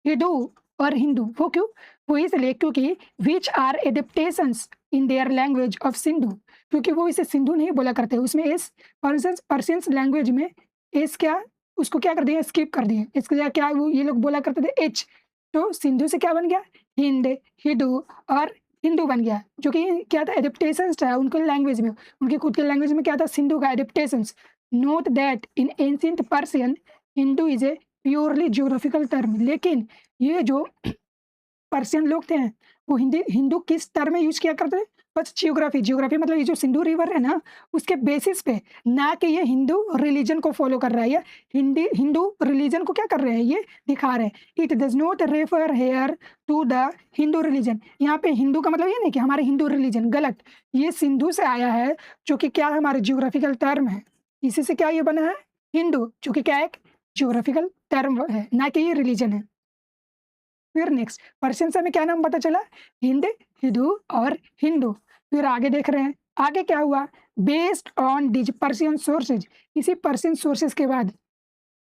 हिंदू और हिंदू। वो क्यों, वो इसलिए क्योंकि which are adaptations in their language of Sindhu, क्योंकि वो इसे सिंधु नहीं बोला करते, उसमें एस पर्शियंस लैंग्वेज में एस क्या, उसको क्या कर दिया, स्किप कर दिए, इसके जगह क्या वो ये लोग बोला करते थे एच। तो सिंधु से क्या बन गया, हिंद, हिंदू और हिंदू बन गया, जो कि क्या था, एडेप्टेशंस था उनके लैंग्वेज में, उनके खुद के लैंग्वेज में क्या था, सिंधु का adaptations. Note that in ancient Persian Hindu is a purely geographical term. लेकिन ये जो पर्शियन लोग थे वो हिंदू किस टर्म में यूज किया करते थे, बस जियोग्राफी। जियोग्राफी मतलब ये जो सिंधु रिवर है ना उसके बेसिस पे, ना कि ये हिंदू रिलीजन को फॉलो कर रहा है, या हिंदू रिलीजन को क्या कर रहे हैं, ये दिखा रहे हैं। It does not refer here to the Hindu religion. यहाँ पे हिंदू का मतलब ये नहीं कि हमारे हिंदू रिलीजन, गलत, ये सिंधु से आया है, जो कि क्या हमारे जियोग्राफिकल टर्म है, इसी से क्या ये बना है, हिंदू, जो कि क्या एक जियोग्राफिकल टर्म है, ना कि ये रिलीजन है। फिर नेक्स्ट पर्शियन से हमें क्या नाम पता चला, हिंद, हिंदू और हिंदू। फिर आगे देख रहे हैं, आगे क्या हुआ, based on these Persian sources. इसी पर्शियन सोर्सेज के बाद,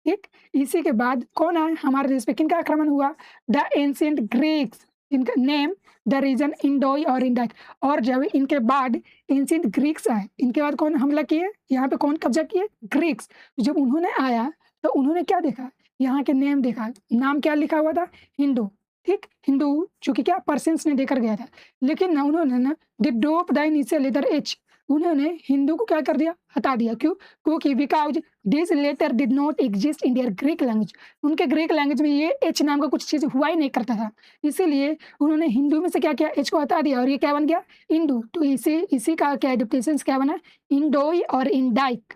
ठीक, इसी के बाद कौन आए हमारे देश पे, किनका आक्रमण हुआ, द एंशिएंट ग्रीक्स, इनका नेम द रीजन इंडोई और इंडाइक। और जब इनके बाद एंशिएंट ग्रीक्स आए, इनके बाद कौन हमला किए, यहाँ पे कौन कब्जा किए, ग्रीक्स। जब उन्होंने आया तो उन्होंने क्या देखा, यहाँ के नेम देखा, नाम क्या लिखा हुआ था, हिंदू, ठीक, हिंदू जो कि क्या पर्शियंस ने देकर गया था। लेकिन ना उन्होंने ना drop the initial letter H, उन्होंने हिंदू को क्या कर दिया, हटा दिया, क्यों, क्योंकि because this letter did not exist in their Greek language. उनके ग्रीक लैंग्वेज में ये एच नाम का कुछ चीज़ हुआ ही नहीं करता था, इसीलिए उन्होंने हिंदू में से क्या किया, एच को हटा दिया और ये क्या बन गया, हिंदू। तो इसी का क्या एडेप्टेशन क्या बना, इंडोई और इंडाइक।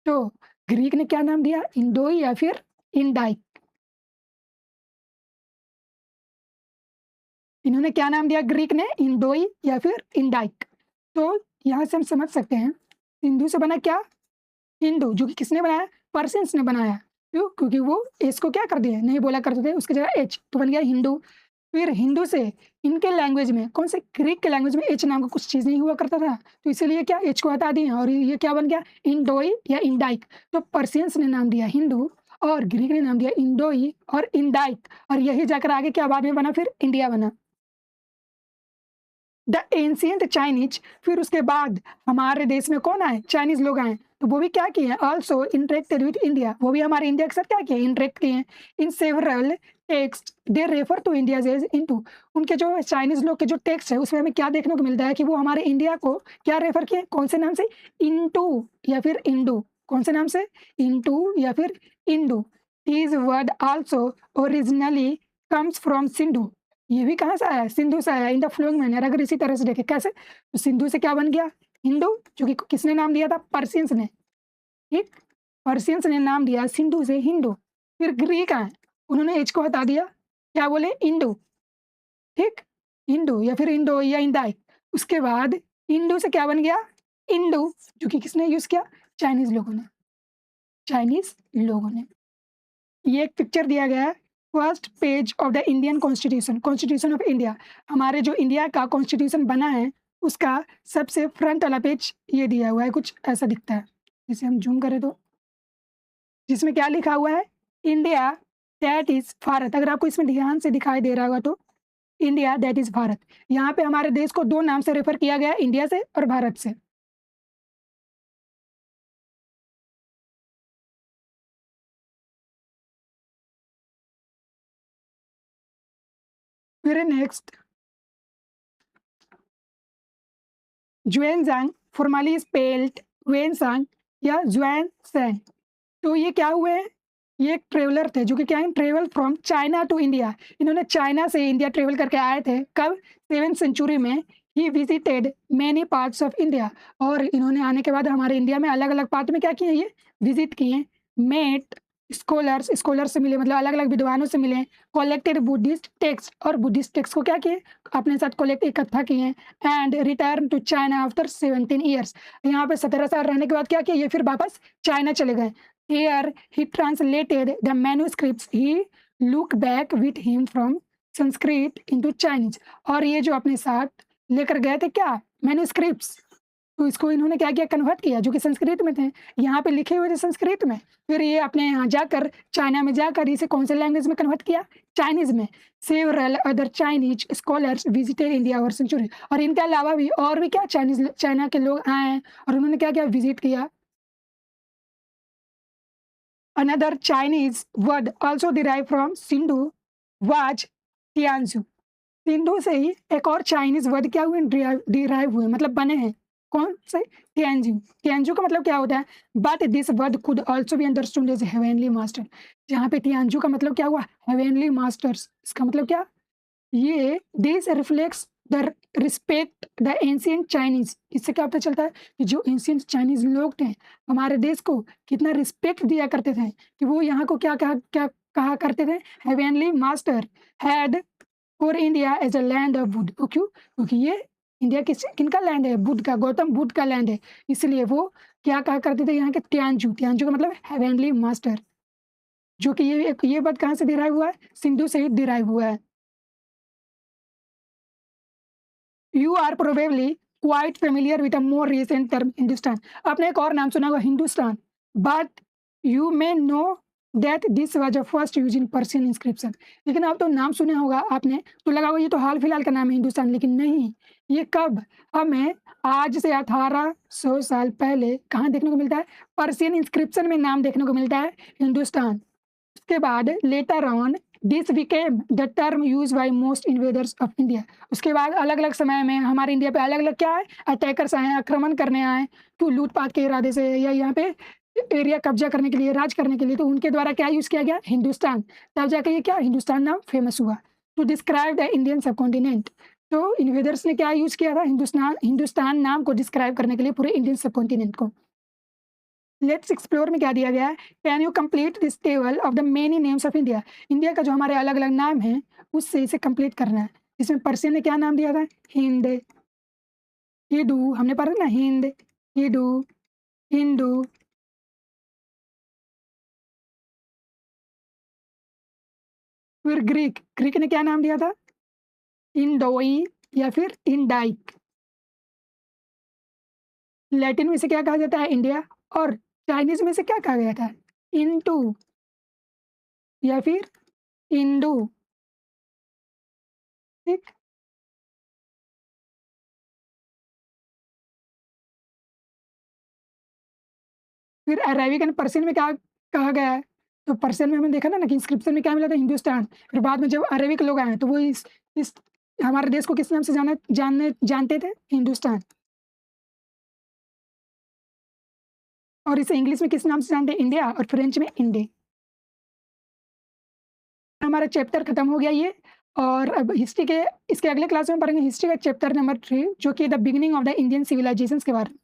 तो ग्रीक ने क्या नाम दिया, इंडोई या फिर इंडाइक। इन्होंने क्या नाम दिया ग्रीक ने? इंडोई या फिर इंडाइक। तो यहाँ से हम समझ सकते हैं सिंधु से बना क्या? हिंदू, जो कि किसने बनाया? पर्शियंस ने बनाया। क्यों? क्योंकि वो एच को क्या कर दिए, नहीं बोला करते थे, उसकी जगह एच, तो बन गया हिंदू। फिर हिंदू से इनके लैंग्वेज में, कौन से? ग्रीक के लैंग्वेज में एच नाम का कुछ चीज़ नहीं हुआ करता था, तो इसीलिए क्या एच को हटा दिए और ये क्या बन गया? इंडोई या इंडाइक। तो पर्शियंस ने नाम दिया हिंदू और ग्रीक ने नाम दिया इंडोई और इंडाइक, और यही जाकर आगे क्या बाद में बना? फिर इंडिया बना। द एंशियंट चाइनीज, फिर उसके बाद हमारे देश में कौन आए? चाइनीज लोग आए, तो वो भी क्या किए हैं? ऑल्सो इंटरेक्टेड विद इंडिया, वो भी हमारे इंडिया के साथ क्या किए? इंटरेक्ट किए हैं। In several text they refer to India as Indu, उनके जो चाइनीज लोग के जो टेक्स्ट है उसमें हमें क्या देखने को मिलता है कि वो हमारे इंडिया को क्या रेफर किए? कौन से नाम से? इनटू या फिर इंडू। कौन से नाम से? इनटू या फिर Indu. This word also originally comes from Sindhu, ये भी कहाँ से आया? सिंधु से आया। इन द फ्लोइंग मैनर, अगर इसी तरह से देखें कैसे, तो सिंधु से क्या बन गया? हिंदू, जो कि किसने नाम दिया था? पर्शियंस ने। ठीक, पर्शियंस ने नाम दिया सिंधु से हिंदू। फिर ग्रीक आए, उन्होंने एच को हटा दिया, क्या बोले? इंडू। ठीक, इंडू या फिर इंडो या इंडाइक। उसके बाद इंडू से क्या बन गया? इंडू, जो कि किसने यूज किया? चाइनीज लोगों ने। चाइनीज लोगों ने। ये एक पिक्चर दिया गया है, first page of the Indian constitution, constitution of India. हमारे जो इंडिया का कॉन्स्टिट्यूशन बना है उसका सबसे फ्रंट वाला पेज ये दिया हुआ है, कुछ ऐसा दिखता है। इसे हम जूम करें तो जिसमें क्या लिखा हुआ है? India that is Bharat. अगर आपको इसमें ध्यान से दिखाई दे रहा होगा तो इंडिया दैट इज भारत। यहाँ पे हमारे देश को दो नाम से रेफर किया गया है, इंडिया से और भारत से। फिर नेक्स्ट जुएनजांग, फॉर्मली स्पेल्ड वेनसांग या जुएन सैंग। तो ये क्या हुए हैं? ये एक ट्रेवलर थे जो कि क्या है? Travel from China to India. इन्होंने चाइना से इंडिया ट्रेवल करके आए थे। कब? 7th सेंचुरी में। He visited many parts of India, और इन्होंने आने के बाद हमारे इंडिया में अलग अलग पार्ट में क्या किए? ये विजिट किए। मेट स्कॉलर्स, स्कॉलर से मिले, मतलब अलग अलग विद्वानों से मिले। कलेक्टेड बुद्धिस्ट टेक्स्ट, और बुद्धिस्ट टेक्स्ट को क्या किए? अपने साथ कलेक्ट इकट्ठा किए। And return to China after 17 years, यहाँ पे 17 साल रहने के बाद क्या किया? ये फिर वापस चाइना चले गए। Here he translated the manuscripts. He looked back with him from Sanskrit into Chinese. और ये जो अपने साथ लेकर गए थे क्या? मैन्यूस्क्रिप्ट्स, तो इसको इन्होंने क्या किया? कन्वर्ट किया, जो कि संस्कृत में थे। यहाँ पे लिखे हुए थे संस्कृत में, फिर ये अपने यहाँ जाकर चाइना में जाकर इसे कौन से लैंग्वेज में कन्वर्ट किया? चाइनीज में। Several other Chinese scholars visited India और सेंचुरी, और इनके अलावा भी और भी क्या चाइनीज चाइना के लोग आए हैं और उन्होंने क्या किया? विजिट किया। Another Chinese word also derived from Sindhu was Tianzu. Sindhu से ही एक और चाइनीज वर्ड क्या हुए? डिराइव हुए, मतलब बने हैं। कौन से? टियांजू। टियांजू का मतलब क्या होता है? But this word could also be understood as heavenly master. जहाँ पे टियांजू का मतलब क्या हुआ? Heavenly masters. इसका मतलब क्या? ये this reflects the respect the ancient Chinese. इससे क्या पता चलता है कि जो एंशियंट चाइनीज लोग थे हमारे देश को कितना रिस्पेक्ट दिया करते थे, कि वो यहाँ को क्या कहा करते थे? Heavenly master had for India as a land of Buddha. क्यों? क्योंकि ये इंडिया किनका लैंड है? बुद्ध का, गौतम बुद्ध का लैंड है। इसलिए वो क्या कहा करते थे यहाँ के? तियांजू। तियांजू का मतलब हेवनली मास्टर, जो कि ये बात कहाँ से डिराइव हुआ है? सिंधु से ही डिराइव हुआ है। You are probably quite familiar with a more recent term Hindustan. आपने एक और नाम सुना होगा, Hindustan, but you may know that this was a first use in Persian inscription. लेकिन आप तो नाम सुने होगा आपने, तो लगा होगा ये तो हाल फिलहाल का नाम है हिंदुस्तान, लेकिन नहीं। ये कब? हमें आज से 1800 साल पहले कहाँ देखने को मिलता है? पर्शियन इंस्क्रिप्शन में नाम देखने को मिलता है हिंदुस्तान। उसके बाद later on this became the term use by most invaders of India. उसके बाद अलग अलग समय में हमारे इंडिया पे अलग अलग क्या है? अटैकर्स आए हैं, आक्रमण करने आए, तो लूटपाट के इरादे से या यहाँ पे एरिया कब्जा करने के लिए, राज करने के लिए, तो उनके द्वारा क्या यूज किया गया? हिंदुस्तान। तब जाके ये क्या हिंदुस्तान नाम फेमस हुआ टू डिस्क्राइब द इंडियन सब कॉन्टिनेंट। तो इन्वेडर्स ने क्या यूज किया था? हिंदुस्तान, हिंदुस्तान नाम को डिस्क्राइब करने के लिए पूरे इंडियन सब कॉन्टिनेंट को। लेट्स एक्सप्लोर में क्या दिया गया है? Can you complete this table of the many names of India. India का जो हमारे अलग अलग नाम हैं उससे इसे कंप्लीट करना है। इसमें पर्शियन ने क्या नाम दिया था? हिंद। हिडू हमने पढ़ा ना, हिंद, हिडू, हिंदू। फिर ग्रीक, ग्रीक ने क्या नाम दिया था? इंडोई या फिर इंडाइक। लैटिन में से क्या कहा जाता है? इंडिया। और चाइनीज में से क्या कहा गया था? इनटू या फिर इंडू। ठीक। फिर अरेबिक एंड पर्शियन में क्या कहा गया है? तो पर्शियन में हमने देखा ना कि इंस्क्रिप्शन में क्या मिला था? हिंदुस्तान। फिर बाद में जब अरेबिक लोग आए तो वो इस हमारे देश को किस नाम से जानते थे? हिंदुस्तान। और इसे इंग्लिश में किस नाम से जानते हैं? इंडिया। और फ्रेंच में इंडे। हमारा चैप्टर खत्म हो गया ये। और अब हिस्ट्री के इसके अगले क्लास में पढ़ेंगे हिस्ट्री का चैप्टर नंबर 3, जो कि the beginning of the Indian civilisations के बारे में।